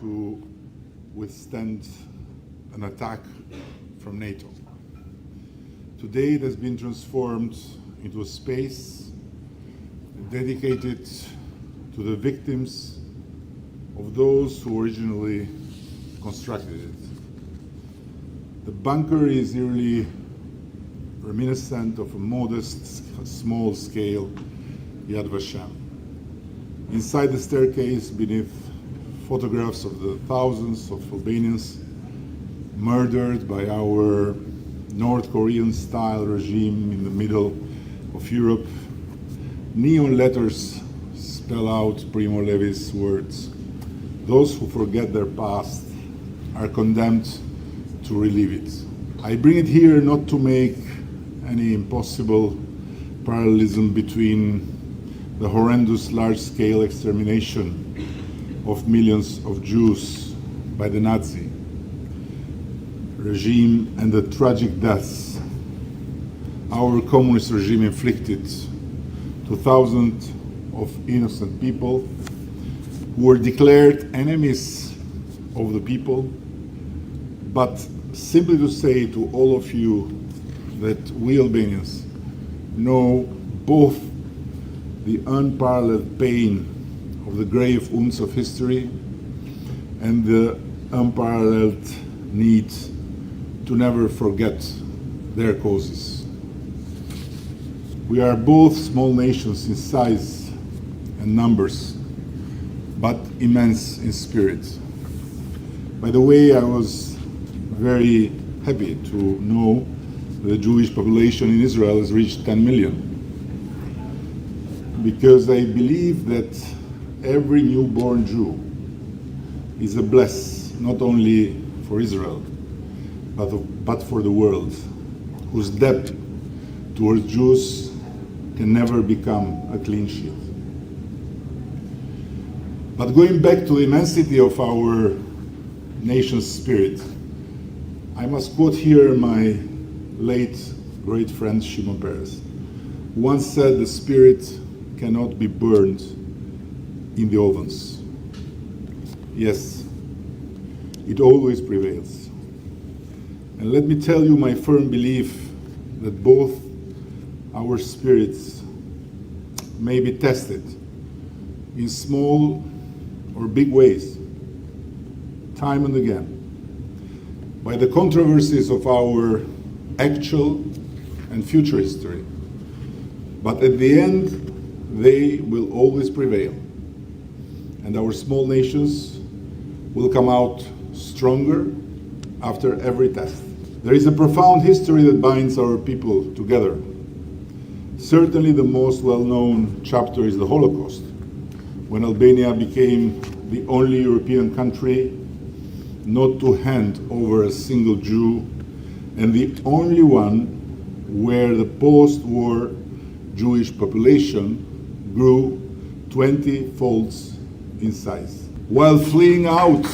to withstand an attack from NATO. Today it has been transformed into a space dedicated to the victims of those who originally constructed it. The bunker is eerily reminiscent of a modest, small-scale Yad Vashem. Inside the staircase, beneath photographs of the thousands of Albanians murdered by our North Korean-style regime in the middle of Europe, neon letters spell out Primo Levi's words. Those who forget their past are condemned to relive it. I bring it here not to make any impossible parallelism between the horrendous large-scale extermination of millions of Jews by the Nazi regime and the tragic deaths our communist regime inflicted to thousands of innocent people who were declared enemies of the people, but simply to say to all of you that we Albanians know both the unparalleled pain of the grave wounds of history and the unparalleled need to never forget their causes. We are both small nations in size and numbers, but immense in spirit. By the way, I was very happy to know the Jewish population in Israel has reached 10 million, because I believe that every newborn Jew is a bless, not only for Israel, but for the world, whose debt towards Jews can never become a clean sheet. But going back to the immensity of our nation's spirit, I must quote here my late great friend Shimon Peres, who once said the spirit cannot be burned in the ovens. Yes, it always prevails. And let me tell you my firm belief that both our spirits may be tested in small or big ways, time and again, by the controversies of our actual and future history. But at the end, they will always prevail, and our small nations will come out stronger after every test. There is a profound history that binds our people together. Certainly the most well-known chapter is the Holocaust, when Albania became the only European country not to hand over a single Jew, and the only one where the post-war Jewish population grew 20 folds in size. While fleeing out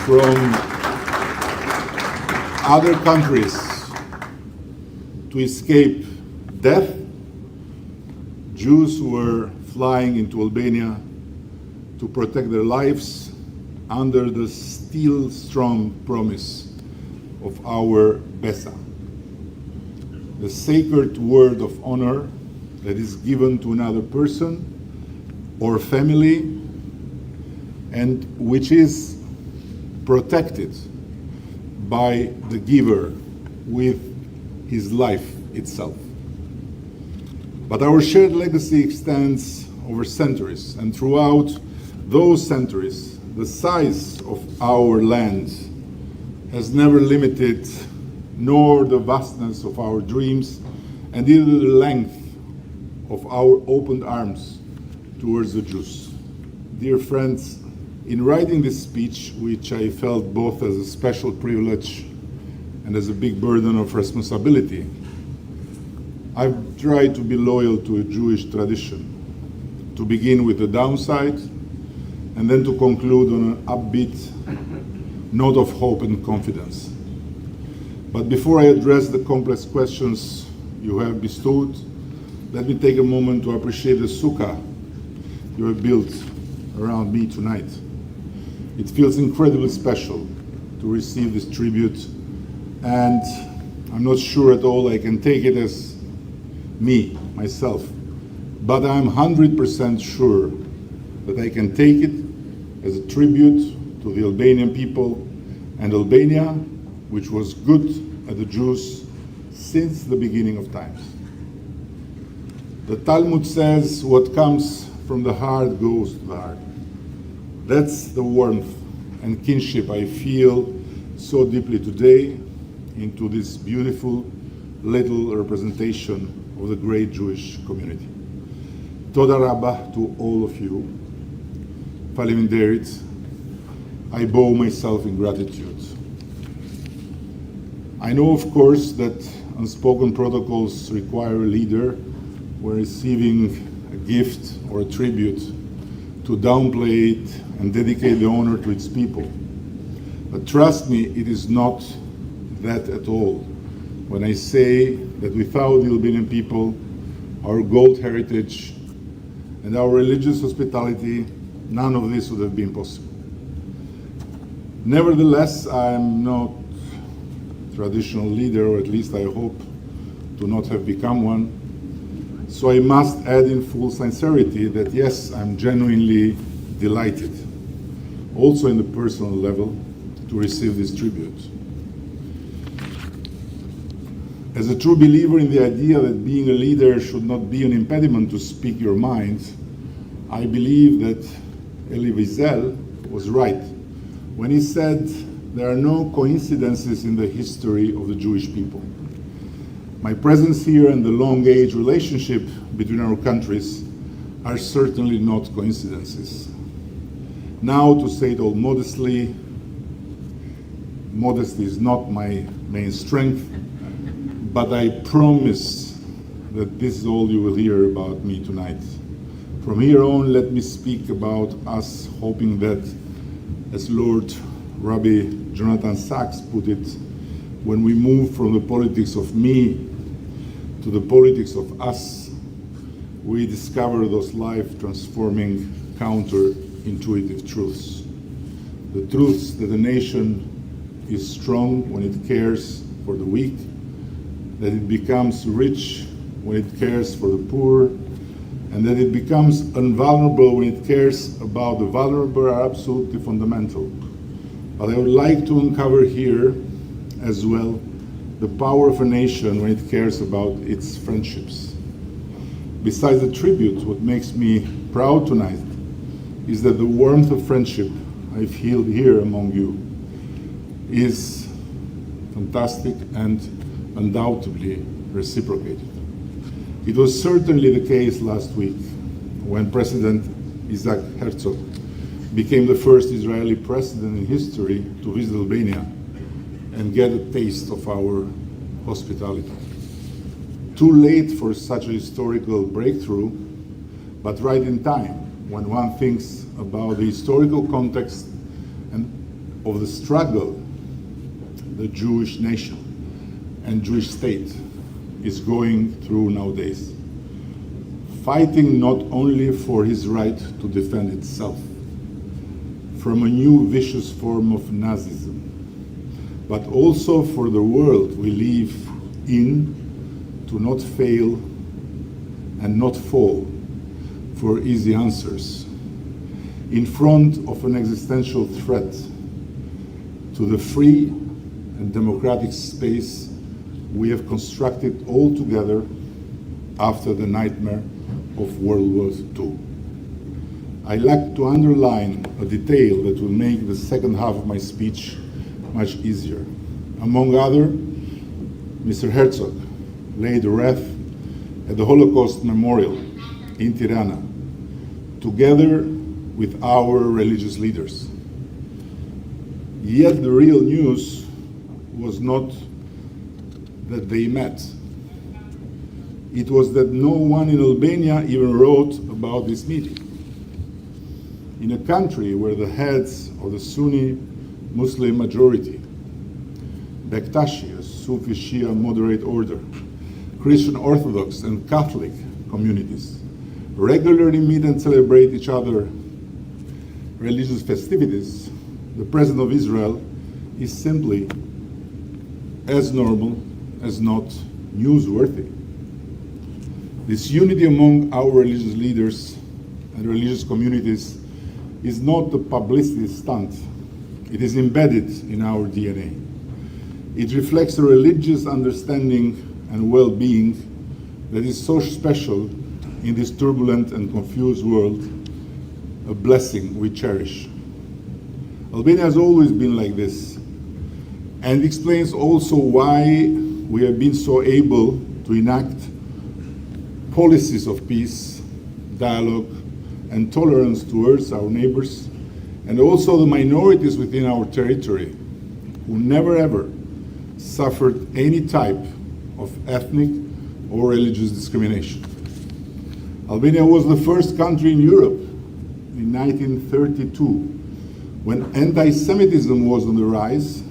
from other countries to escape death, Jews were flying into Albania to protect their lives under the steel-strong promise of our Bessa, the sacred word of honor that is given to another person or family and which is protected by the giver with his life itself. But our shared legacy extends over centuries, and throughout those centuries, the size of our land has never limited nor the vastness of our dreams and neither the length of our opened arms towards the Jews. Dear friends, in writing this speech, which I felt both as a special privilege and as a big burden of responsibility, I've tried to be loyal to a Jewish tradition, to begin with the downside and then to conclude on an upbeat note of hope and confidence. But before I address the complex questions you have bestowed, let me take a moment to appreciate the sukkah you have built around me tonight. It feels incredibly special to receive this tribute, and I'm not sure at all I can take it as me, myself, but I'm 100% sure that I can take it as a tribute to the Albanian people and Albania, which was good at the Jews since the beginning of times. The Talmud says what comes from the heart goes to the heart. That's the warmth and kinship I feel so deeply today into this beautiful little representation of the great Jewish community. Toda Rabba to all of you. Faleminderit. I bow myself in gratitude. I know, of course, that unspoken protocols require a leader when receiving a gift or a tribute to downplay it and dedicate the honor to its people. But trust me, it is not that at all when I say that without the Albanian people, our gold heritage, and our religious hospitality, none of this would have been possible. Nevertheless, I am not a traditional leader, or at least I hope to not have become one. So I must add in full sincerity that yes, I'm genuinely delighted, also in the personal level, to receive this tribute. As a true believer in the idea that being a leader should not be an impediment to speak your mind, I believe that Elie Wiesel was right when he said there are no coincidences in the history of the Jewish people. My presence here and the long-age relationship between our countries are certainly not coincidences. Now, to say it all modestly, modesty is not my main strength, but I promise that this is all you will hear about me tonight. From here on, let me speak about us, hoping that, as Lord Rabbi Jonathan Sachs put it, when we move from the politics of me to the politics of us, we discover those life-transforming, counterintuitive truths. The truths that a nation is strong when it cares for the weak, that it becomes rich when it cares for the poor, and that it becomes invulnerable when it cares about the vulnerable are absolutely fundamental. But I would like to uncover here as well the power of a nation when it cares about its friendships. Besides the tribute, what makes me proud tonight is that the warmth of friendship I feel here among you is fantastic and undoubtedly reciprocated. It was certainly the case last week when President Isaac Herzog became the first Israeli president in history to visit Albania and get a taste of our hospitality. Too late for such a historical breakthrough, but right in time when one thinks about the historical context and of the struggle the Jewish nation and Jewish state is going through nowadays, fighting not only for his right to defend itself from a new vicious form of Nazism, but also for the world we live in to not fail and not fall for easy answers in front of an existential threat to the free and democratic space we have constructed all together after the nightmare of World War II. I like to underline a detail that will make the second half of my speech much easier. Among other, Mr. Herzog laid a wreath at the Holocaust Memorial in Tirana, together with our religious leaders. Yet the real news was not that they met. It was that no one in Albania even wrote about this meeting. In a country where the heads of the Sunni Muslim majority, Bektashi, a Sufi Shia moderate order, Christian Orthodox and Catholic communities regularly meet and celebrate each other religious festivities, the President of Israel is simply as normal as not newsworthy. This unity among our religious leaders and religious communities is not a publicity stunt. It is embedded in our DNA. It reflects a religious understanding and well-being that is so special in this turbulent and confused world, a blessing we cherish. Albania has always been like this, and explains also why we have been so able to enact policies of peace, dialogue, and tolerance towards our neighbors, and also the minorities within our territory, who never ever suffered any type of ethnic or religious discrimination. Albania was the first country in Europe in 1932, when anti-Semitism was on the rise,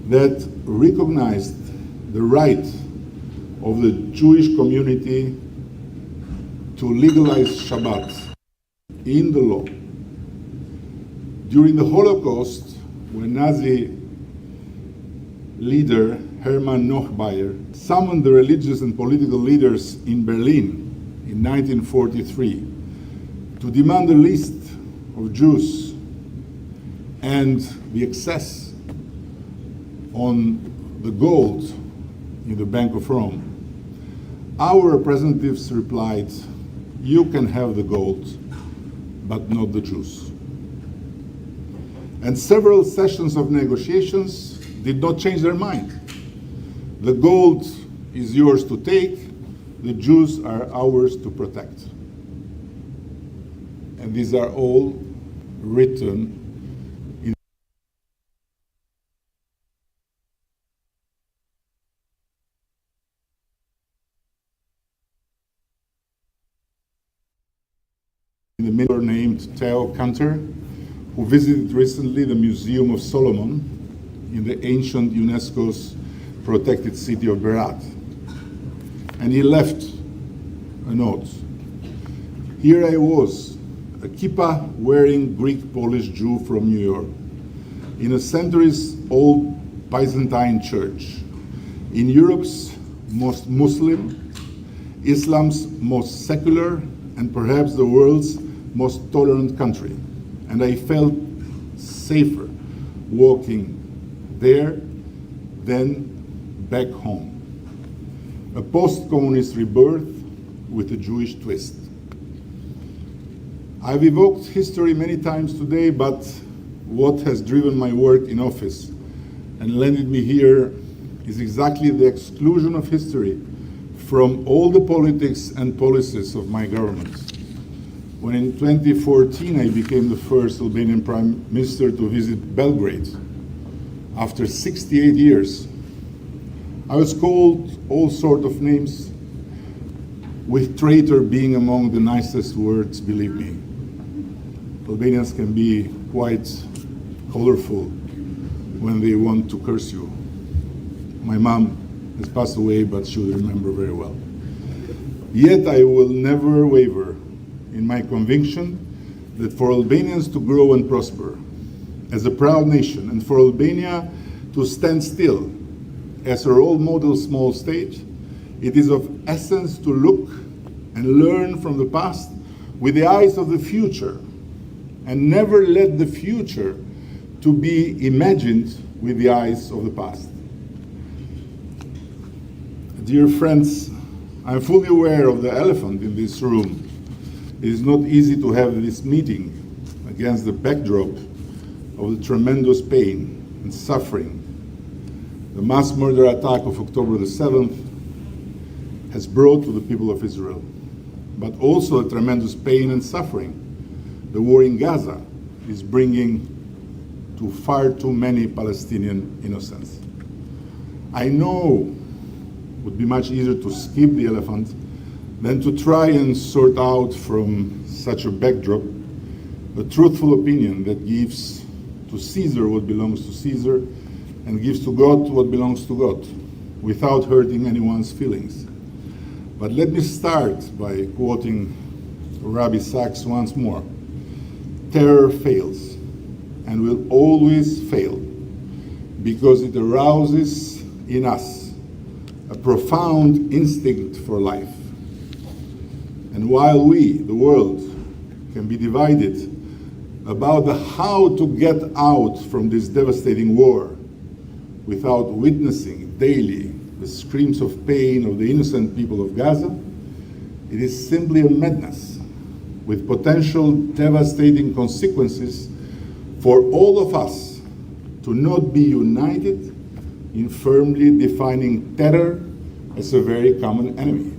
that recognized the right of the Jewish community to legalize Shabbat in the law. During the Holocaust, when Nazi leader Hermann Nochbayer summoned the religious and political leaders in Berlin in 1943 to demand a list of Jews and the excess on the gold in the Bank of Rome, our representatives replied, "You can have the gold, but not the Jews." And several sessions of negotiations did not change their mind. The gold is yours to take, the Jews are ours to protect. And these are all written in the middle named Theo Kanter, who visited recently the Museum of Solomon in the ancient UNESCO's protected city of Berat. And he left a note. Here I was, a kippah-wearing Greek-Polish Jew from New York, in a centuries-old Byzantine church, in Europe's most Muslim, Islam's most secular, and perhaps the world's most tolerant country. And I felt safer walking there than back home. A post-communist rebirth with a Jewish twist. I've evoked history many times today, but what has driven my work in office and landed me here is exactly the exclusion of history from all the politics and policies of my government. When in 2014 I became the first Albanian Prime Minister to visit Belgrade, after 68 years, I was called all sorts of names, with traitor being among the nicest words, believe me. Albanians can be quite colorful when they want to curse you. My mom has passed away, but she will remember very well. Yet I will never waver in my conviction that for Albanians to grow and prosper as a proud nation, and for Albania to stand still as a role model small state, it is of essence to look and learn from the past with the eyes of the future, and never let the future to be imagined with the eyes of the past. Dear friends, I'm fully aware of the elephant in this room. It is not easy to have this meeting against the backdrop of the tremendous pain and suffering the mass murder attack of October the 7th has brought to the people of Israel, but also the tremendous pain and suffering the war in Gaza is bringing to far too many Palestinian innocents. I know it would be much easier to skip the elephant than to try and sort out from such a backdrop a truthful opinion that gives to Caesar what belongs to Caesar and gives to God what belongs to God, without hurting anyone's feelings. But let me start by quoting Rabbi Sachs once more. Terror fails, and will always fail because it arouses in us a profound instinct for life. And while we, the world, can be divided about the how to get out from this devastating war without witnessing daily the screams of pain of the innocent people of Gaza, it is simply a madness with potential devastating consequences for all of us to not be united in firmly defining terror as a very common enemy.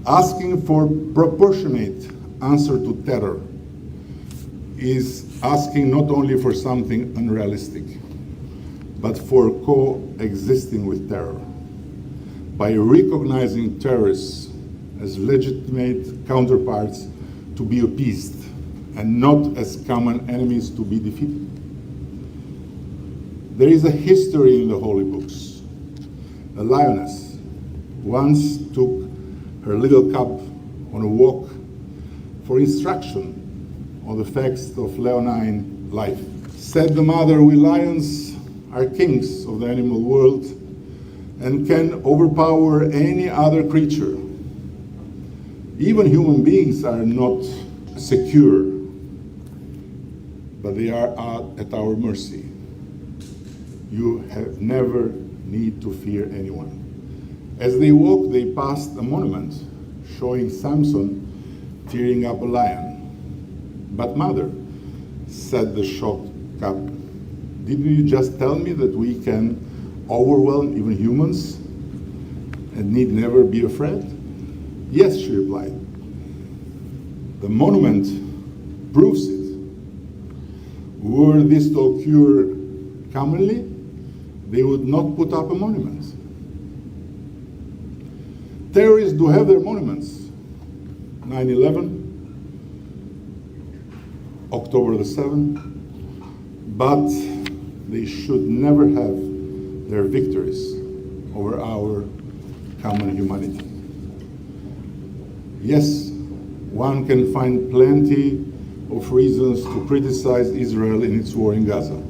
Asking for proportionate answer to terror is asking not only for something unrealistic, but for coexisting with terror by recognizing terrorists as legitimate counterparts to be appeased and not as common enemies to be defeated. There is a history in the Holy Books. A lioness once took her little cub on a walk for instruction on the facts of leonine life. Said the mother, "We lions are kings of the animal world and can overpower any other creature. Even human beings are not secure, but they are at our mercy. You have never need to fear anyone." As they walked, they passed a monument showing Samson tearing up a lion. "But mother," said the shocked cub, "didn't you just tell me that we can overwhelm even humans and need never be afraid?" "Yes," she replied. "The monument proves it. Were this to occur commonly, they would not put up a monument. Terrorists do have their monuments. 9/11, October the 7th, but they should never have their victories over our common humanity. Yes, one can find plenty of reasons to criticize Israel in its war in Gaza,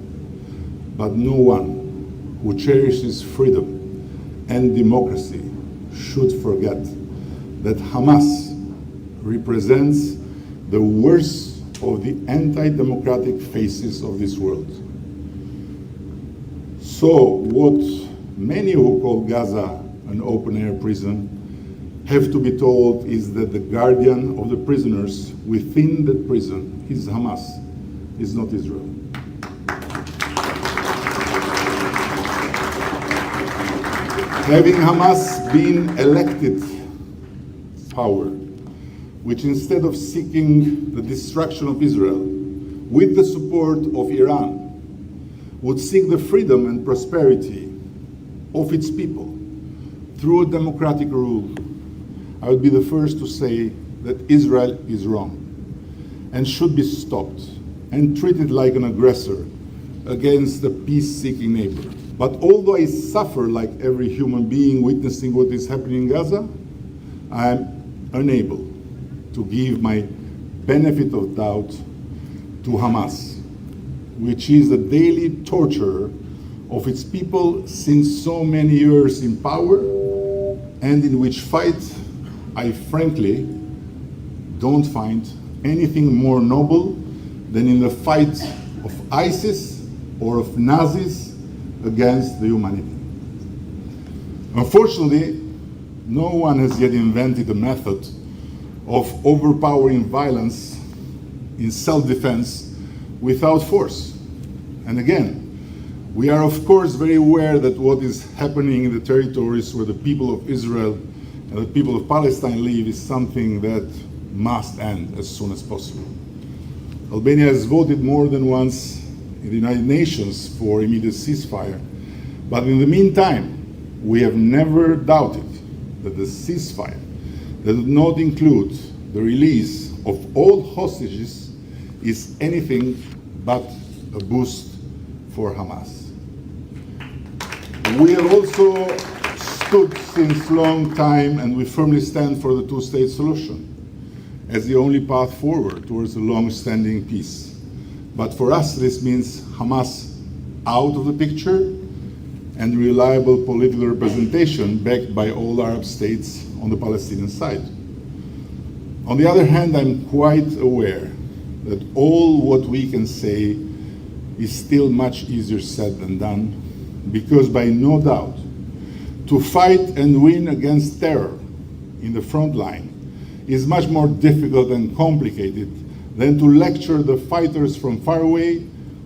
but no one who cherishes freedom and democracy should forget that Hamas represents the worst of the anti-democratic faces of this world. So what many who call Gaza an open-air prison have to be told is that the guardian of the prisoners within that prison is Hamas, is not Israel. Having Hamas been elected power, which instead of seeking the destruction of Israel with the support of Iran, would seek the freedom and prosperity of its people through a democratic rule, I would be the first to say that Israel is wrong and should be stopped and treated like an aggressor against a peace-seeking neighbor. But although I suffer like every human being witnessing what is happening in Gaza, I am unable to give my benefit of doubt to Hamas, which is the daily torturer of its people since so many years in power, and in which fight I frankly don't find anything more noble than in the fight of ISIS or of Nazis against the humanity. Unfortunately, no one has yet invented a method of overpowering violence in self-defense without force. And again, we are of course very aware that what is happening in the territories where the people of Israel and the people of Palestine live is something that must end as soon as possible. Albania has voted more than once in the United Nations for immediate ceasefire, but in the meantime, we have never doubted that the ceasefire that would not include the release of all hostages is anything but a boost for Hamas. We have also stood since long time, and we firmly stand for the two-state solution as the only path forward towards a long-standing peace. But for us, this means Hamas out of the picture and reliable political representation backed by all Arab states on the Palestinian side. On the other hand, I'm quite aware that all what we can say is still much easier said than done, because by no doubt, to fight and win against terror in the front line is much more difficult and complicated than to lecture the fighters from far away,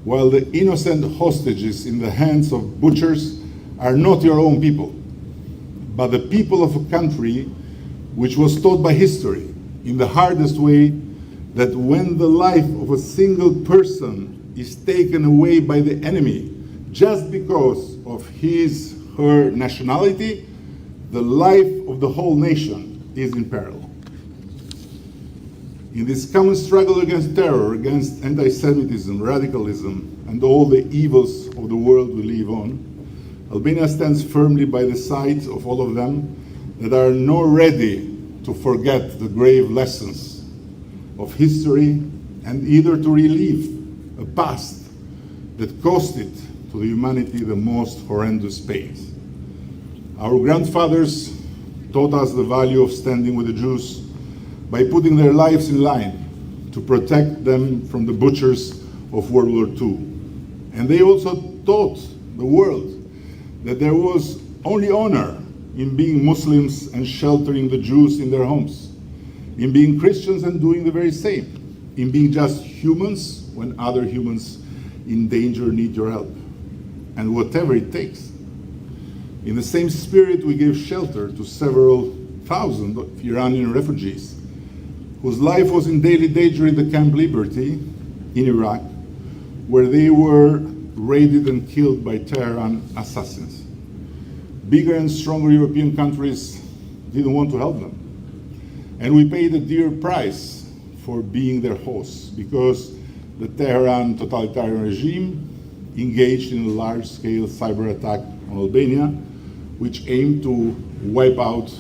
while the innocent hostages in the hands of butchers are not your own people, but the people of a country which was taught by history in the hardest way that when the life of a single person is taken away by the enemy just because of his, her nationality, the life of the whole nation is in peril. In this common struggle against terror, against anti-Semitism, radicalism, and all the evils of the world we live on, Albania stands firmly by the side of all of them that are not ready to forget the grave lessons of history and either to relive a past that costed to the humanity the most horrendous pains. Our grandfathers taught us the value of standing with the Jews by putting their lives in line to protect them from the butchers of World War II. And they also taught the world that there was only honor in being Muslims and sheltering the Jews in their homes, in being Christians and doing the very same, in being just humans when other humans in danger need your help, and whatever it takes. In the same spirit, we gave shelter to several thousand of Iranian refugees whose life was in daily danger in the Camp Liberty in Iraq, where they were raided and killed by Tehran assassins. Bigger and stronger European countries didn't want to help them. And we paid a dear price for being their hosts, because the Tehran totalitarian regime engaged in a large-scale cyber attack on Albania, which aimed to wipe out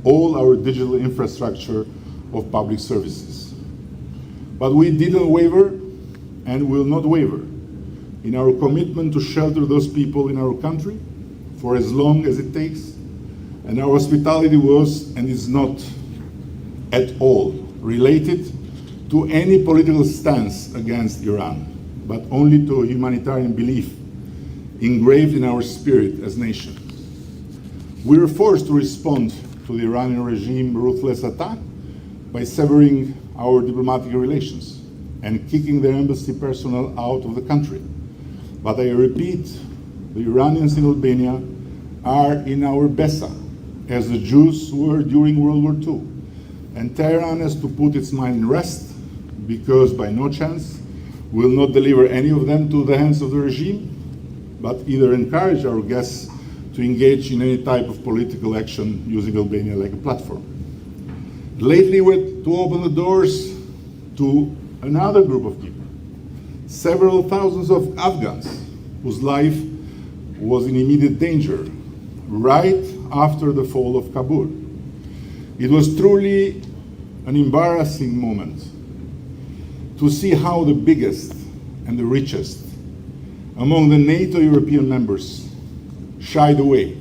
all our digital infrastructure of public services. But we didn't waver and will not waver in our commitment to shelter those people in our country for as long as it takes. And our hospitality was and is not at all related to any political stance against Iran, but only to a humanitarian belief engraved in our spirit as nation. We were forced to respond to the Iranian regime ruthless attack by severing our diplomatic relations and kicking their embassy personnel out of the country. But I repeat, the Iranians in Albania are in our Bessa, as the Jews were during World War II. And Tehran has to put its mind in rest, because by no chance will not deliver any of them to the hands of the regime, but either encourage our guests to engage in any type of political action using Albania like a platform. Lately, we're to open the doors to another group of people, several thousands of Afghans whose life was in immediate danger right after the fall of Kabul. It was truly an embarrassing moment to see how the biggest and the richest among the NATO European members shied away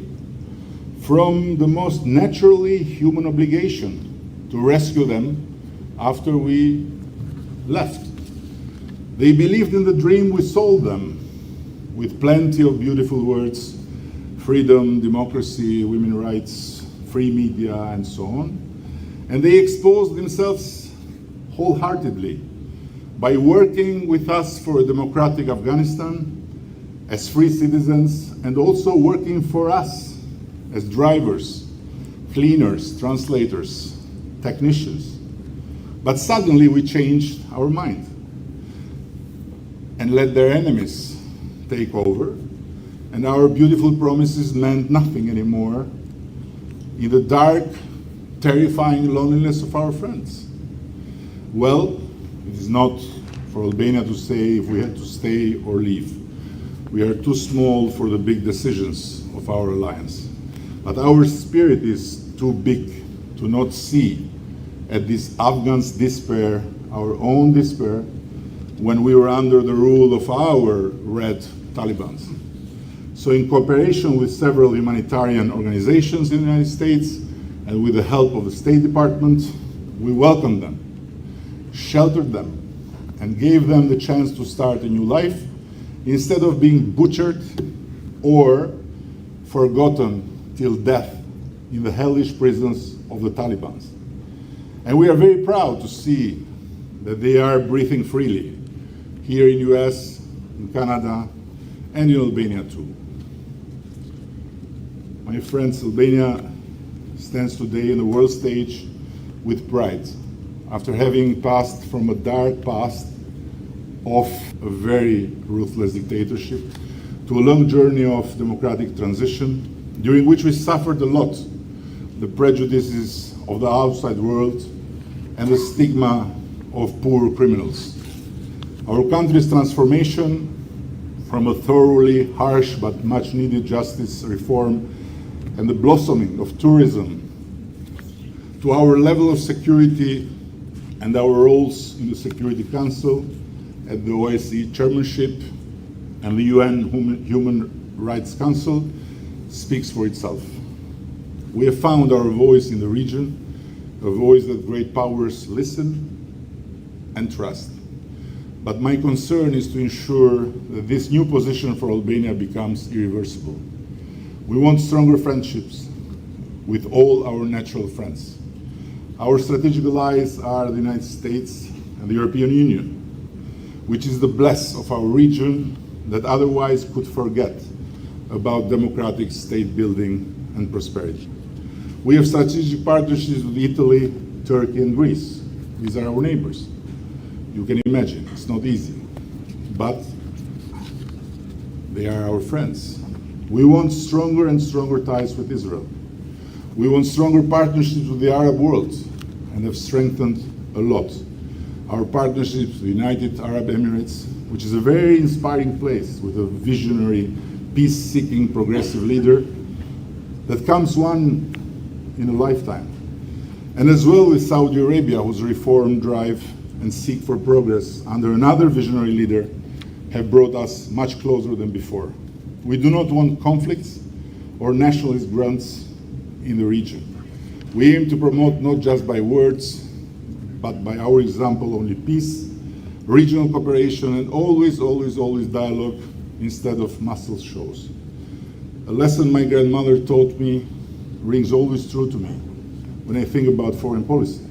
from the most naturally human obligation to rescue them after we left. They believed in the dream we sold them, with plenty of beautiful words: freedom, democracy, women's rights, free media, and so on. And they exposed themselves wholeheartedly by working with us for a democratic Afghanistan as free citizens, and also working for us as drivers, cleaners, translators, technicians. But suddenly we changed our mind and let their enemies take over, and our beautiful promises meant nothing anymore in the dark, terrifying loneliness of our friends. Well, it is not for Albania to say if we had to stay or leave. We are too small for the big decisions of our alliance. But our spirit is too big to not see at this Afghans' despair, our own despair, when we were under the rule of our red Talibans. So in cooperation with several humanitarian organizations in the United States and with the help of the State Department, we welcomed them, sheltered them, and gave them the chance to start a new life instead of being butchered or forgotten till death in the hellish prisons of the Taliban. And we are very proud to see that they are breathing freely here in US, in Canada, and in Albania too. My friends, Albania stands today in the world stage with pride after having passed from a dark past of a very ruthless dictatorship to a long journey of democratic transition, during which we suffered a lot, the prejudices of the outside world and the stigma of poor criminals. Our country's transformation from a thoroughly harsh but much needed justice reform and the blossoming of tourism to our level of security and our roles in the Security Council, at the OSCE chairmanship and the UN Human Rights Council speaks for itself. We have found our voice in the region, a voice that great powers listen and trust. But my concern is to ensure that this new position for Albania becomes irreversible. We want stronger friendships with all our natural friends. Our strategic allies are the United States and the European Union, which is the bless of our region that otherwise could forget about democratic state building and prosperity. We have strategic partnerships with Italy, Turkey, and Greece. These are our neighbors. You can imagine, it's not easy, but they are our friends. We want stronger and stronger ties with Israel. We want stronger partnerships with the Arab world and have strengthened a lot our partnerships with the United Arab Emirates, which is a very inspiring place with a visionary, peace-seeking, progressive leader that comes one in a lifetime. And as well with Saudi Arabia, whose reform drive and seek for progress under another visionary leader have brought us much closer than before. We do not want conflicts or nationalist grunts in the region. We aim to promote not just by words, but by our example only peace, regional cooperation, and always dialogue instead of muscle shows. A lesson my grandmother taught me rings always true to me when I think about foreign policy.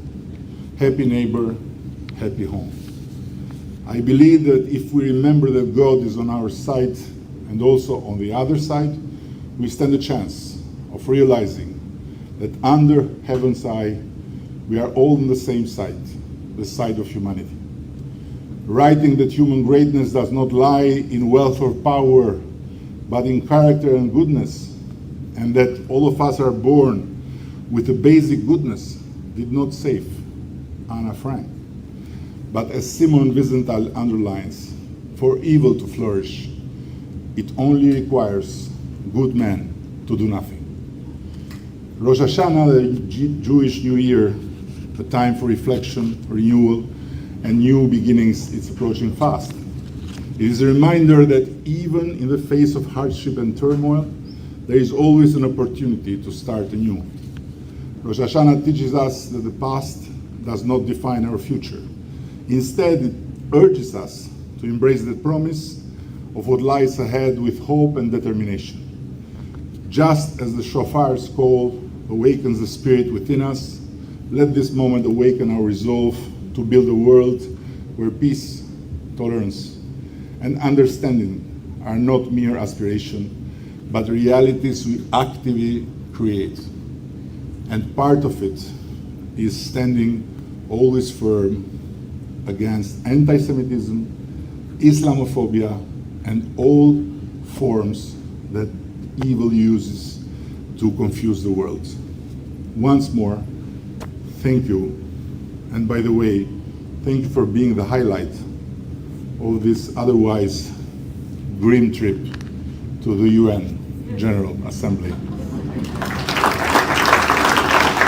Happy neighbor, happy home. I believe that if we remember that God is on our side and also on the other side, we stand a chance of realizing that under heaven's eye, we are all on the same side, the side of humanity. Writing that human greatness does not lie in wealth or power, but in character and goodness, and that all of us are born with a basic goodness, did not save Anna Frank. But as Simon Wiesenthal underlines, for evil to flourish, it only requires good men to do nothing. Rosh Hashanah, the Jewish New Year, a time for reflection, renewal, and new beginnings, is approaching fast. It is a reminder that even in the face of hardship and turmoil, there is always an opportunity to start anew. Rosh Hashanah teaches us that the past does not define our future. Instead, it urges us to embrace the promise of what lies ahead with hope and determination. Just as the shofar's call awakens the spirit within us, let this moment awaken our resolve to build a world where peace, tolerance, and understanding are not mere aspiration, but realities we actively create. And part of it is standing always firm against anti-Semitism, Islamophobia, and all forms that evil uses to confuse the world. Once more, thank you. And by the way, thank you for being the highlight of this otherwise grim trip to the UN General Assembly.